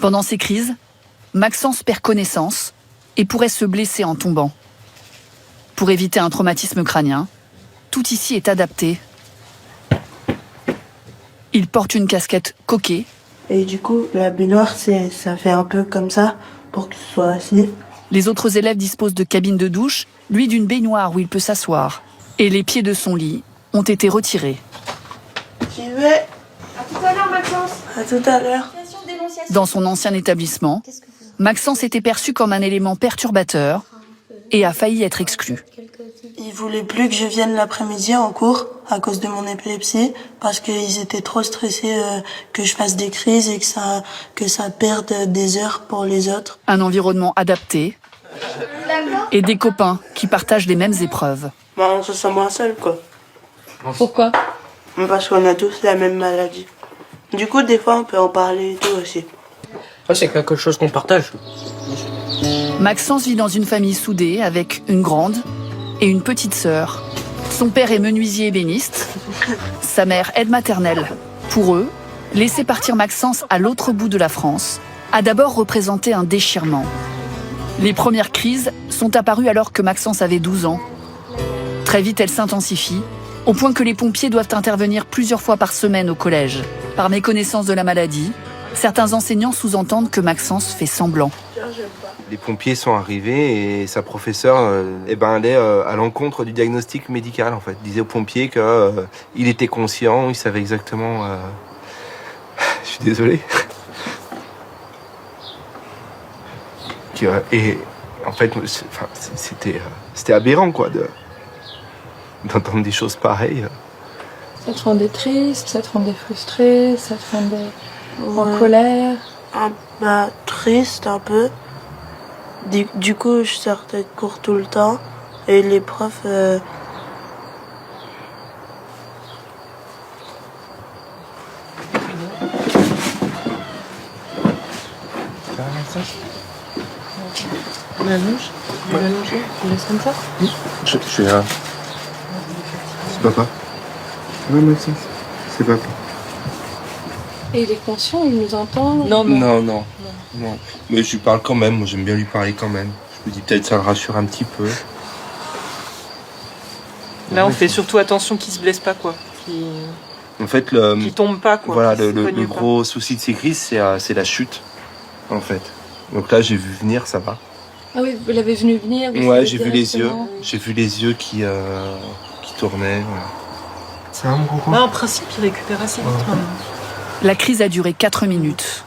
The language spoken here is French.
Pendant ces crises, Maxence perd connaissance et pourrait se blesser en tombant. Pour éviter un traumatisme crânien, tout ici est adapté. Il porte une casquette coquée. Et du coup, la baignoire, ça fait un peu comme ça pour qu'il soit assis. Les autres élèves disposent de cabines de douche, lui d'une baignoire où il peut s'asseoir. Et les pieds de son lit ont été retirés. J'y vais. À tout à l'heure, Maxence. À tout à l'heure. Dans son ancien établissement, Maxence était perçu comme un élément perturbateur et a failli être exclu. Ils voulaient plus que je vienne l'après-midi en cours à cause de mon épilepsie parce qu'ils étaient trop stressés que je fasse des crises et que ça perde des heures pour les autres. Un environnement adapté et des copains qui partagent les mêmes épreuves. On se sent moins seul, quoi. Pourquoi? Parce qu'on a tous la même maladie. Du coup, des fois, on peut en parler et tout aussi. Ouais, c'est quelque chose qu'on partage. Maxence vit dans une famille soudée avec une grande et une petite sœur. Son père est menuisier ébéniste, sa mère aide maternelle. Pour eux, laisser partir Maxence à l'autre bout de la France a d'abord représenté un déchirement. Les premières crises sont apparues alors que Maxence avait 12 ans. Très vite, elles s'intensifient, au point que les pompiers doivent intervenir plusieurs fois par semaine au collège. Par méconnaissance de la maladie, certains enseignants sous-entendent que Maxence fait semblant. Les pompiers sont arrivés et sa professeure allait à l'encontre du diagnostic médical. En fait. Il disait aux pompiers qu'il était conscient, il savait exactement... Je suis désolé. Et en fait, c'était aberrant quoi, d'entendre des choses pareilles. Ça te rendait triste, ça te rendait frustré, ça te rendait en colère? Triste un peu. Du coup, je sortais de cours tout le temps et les profs... La longe? Tu vas longer? Tu laisses comme ça? Je suis là. C'est papa. Non, Maxence. C'est papa. Et il est conscient, il nous entend? Non. Mais je lui parle quand même, moi j'aime bien lui parler quand même. Je me dis peut-être ça le rassure un petit peu. Là, on fait surtout attention qu'il se blesse pas, quoi. En fait, Qu'il tombe pas, quoi. Voilà, qu'il se le cogne gros souci de ces crises, c'est la chute, en fait. Donc là, j'ai vu venir, ça va. Ah oui, vous l'avez venu venir? Ouais, j'ai vu les yeux. J'ai vu les yeux qui tournaient. Voilà. pas. En principe, il récupère assez vite, maintenant. La crise a duré 4 minutes.